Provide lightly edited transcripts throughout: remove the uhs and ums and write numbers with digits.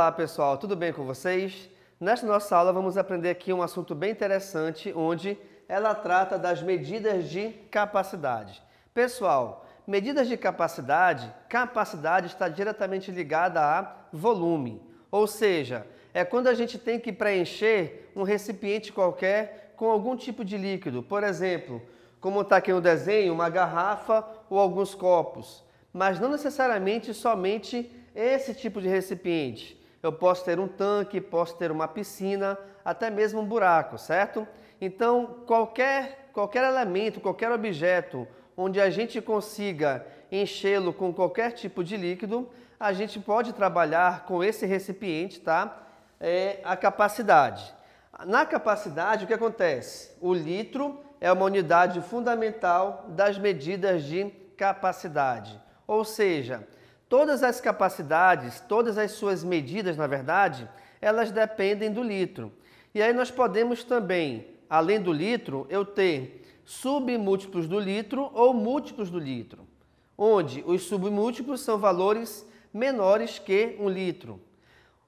Olá pessoal, tudo bem com vocês? Nesta nossa aula vamos aprender aqui um assunto bem interessante, onde ela trata das medidas de capacidade. Pessoal, medidas de capacidade está diretamente ligada a volume, ou seja, é quando a gente tem que preencher um recipiente qualquer com algum tipo de líquido, por exemplo, como está aqui no desenho, uma garrafa ou alguns copos, mas não necessariamente somente esse tipo de recipiente. Eu posso ter um tanque, posso ter uma piscina, até mesmo um buraco, certo? Então, qualquer elemento, qualquer objeto onde a gente consiga enchê-lo com qualquer tipo de líquido, a gente pode trabalhar com esse recipiente, tá? A capacidade. Na capacidade, o que acontece? O litro é uma unidade fundamental das medidas de capacidade. Ou seja, todas as capacidades, todas as suas medidas, na verdade, elas dependem do litro. E aí nós podemos também, além do litro, eu ter submúltiplos do litro ou múltiplos do litro, onde os submúltiplos são valores menores que 1 litro.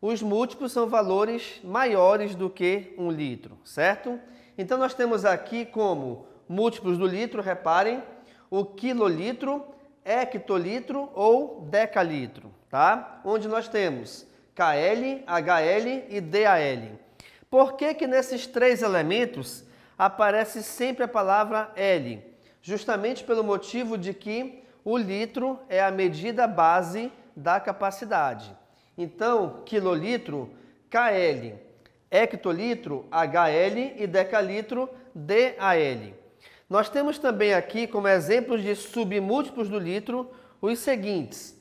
Os múltiplos são valores maiores do que 1 litro, certo? Então nós temos aqui como múltiplos do litro, reparem, o quilolitro, hectolitro ou decalitro, tá? Onde nós temos KL, HL e DAL. Por que nesses três elementos aparece sempre a palavra L? Justamente pelo motivo de que o litro é a medida base da capacidade. Então, quilolitro, KL, hectolitro, HL e decalitro, DAL. Nós temos também aqui, como exemplos de submúltiplos do litro, os seguintes.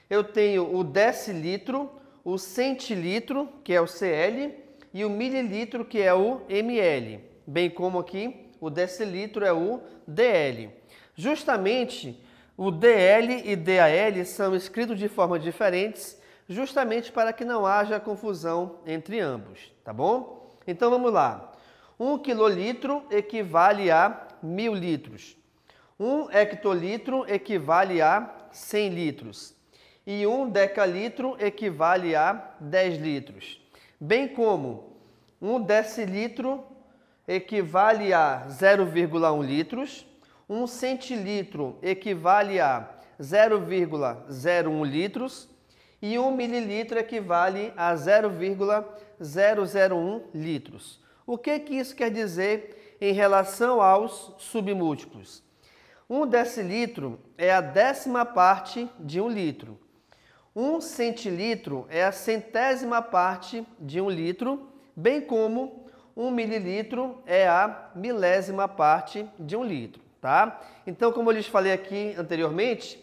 Eu tenho o decilitro, o centilitro, que é o CL, e o mililitro, que é o ML. Bem como aqui, o decilitro é o DL. Justamente, o DL e DAL são escritos de formas diferentes, justamente para que não haja confusão entre ambos, tá bom? Então vamos lá. 1 quilolitro equivale a 1000 litros. 1 hectolitro equivale a 100 litros. E 1 decalitro equivale a 10 litros. Bem como 1 decilitro equivale a 0,1 litros. 1 centilitro equivale a 0,01 litros. E 1 mililitro equivale a 0,001 litros. O que isso quer dizer em relação aos submúltiplos? 1 decilitro é a 10ª parte de 1 litro. 1 centilitro é a 100ª parte de 1 litro, bem como 1 mililitro é a 1000ª parte de 1 litro, tá? Então, como eu lhes falei aqui anteriormente,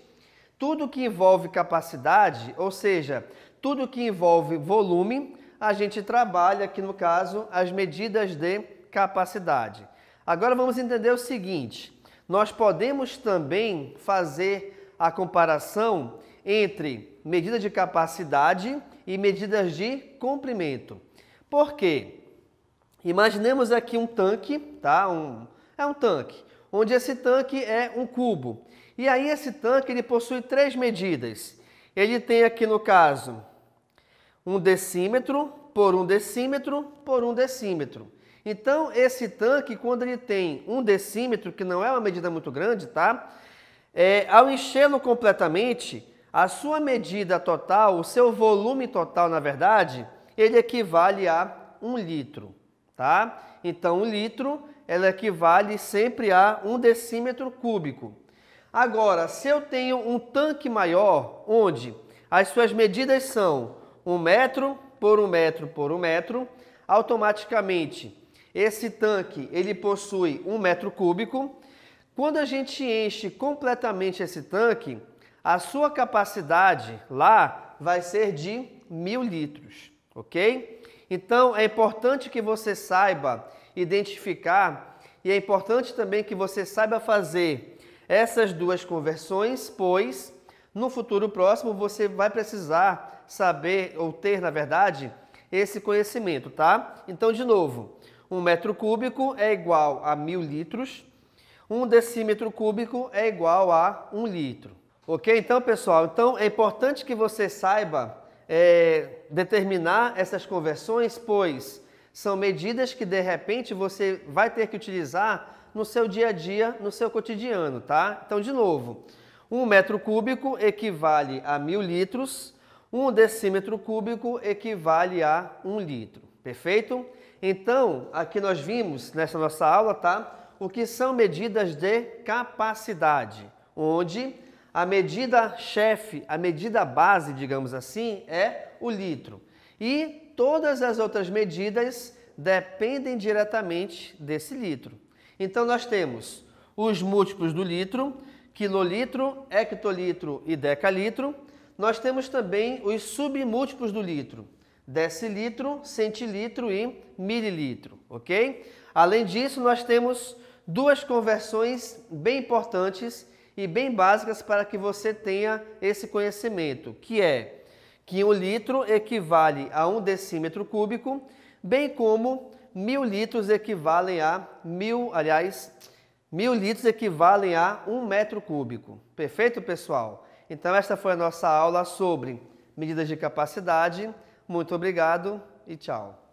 tudo que envolve capacidade, ou seja, tudo que envolve volume, a gente trabalha aqui no caso as medidas de capacidade. Agora vamos entender o seguinte, nós podemos também fazer a comparação entre medida de capacidade e medidas de comprimento. Por quê? Imaginemos aqui um tanque, tá? É um tanque, onde esse tanque é um cubo. E aí esse tanque ele possui 3 medidas. Ele tem aqui no caso 1 decímetro por 1 decímetro por 1 decímetro. Então esse tanque, quando ele tem 1 decímetro, que não é uma medida muito grande, tá? Ao enchê-lo completamente, a sua medida total, o seu volume total, na verdade, ele equivale a 1 litro, tá? Então 1 litro, ela equivale sempre a 1 decímetro cúbico. Agora, se eu tenho um tanque maior, onde as suas medidas são 1 metro por 1 metro por 1 metro, automaticamente esse tanque ele possui 1 metro cúbico. Quando a gente enche completamente esse tanque, a sua capacidade lá vai ser de 1000 litros, ok? Então é importante que você saiba identificar e é importante também que você saiba fazer essas duas conversões, pois no futuro próximo você vai precisar saber ou ter, na verdade, esse conhecimento, tá? Então, de novo, 1 metro cúbico é igual a 1000 litros, 1 decímetro cúbico é igual a 1 litro. Ok? Então, pessoal, é importante que você saiba determinar essas conversões, pois são medidas que de repente você vai ter que utilizar no seu dia a dia, no seu cotidiano, tá? Então, de novo, 1 metro cúbico equivale a 1000 litros, 1 decímetro cúbico equivale a 1 litro, perfeito? Então, aqui nós vimos nessa nossa aula, tá? O que são medidas de capacidade, onde a medida chefe, a medida base, digamos assim, é o litro. E todas as outras medidas dependem diretamente desse litro. Então, nós temos os múltiplos do litro, quilolitro, hectolitro e decalitro. Nós temos também os submúltiplos do litro, decilitro, centilitro e mililitro, ok? Além disso, nós temos duas conversões bem importantes e bem básicas para que você tenha esse conhecimento, que é que 1 litro equivale a 1 decímetro cúbico, bem como 1000 litros equivalem a 1000 litros equivalem a 1 metro cúbico. Perfeito, pessoal? Então, esta foi a nossa aula sobre medidas de capacidade. Muito obrigado e tchau.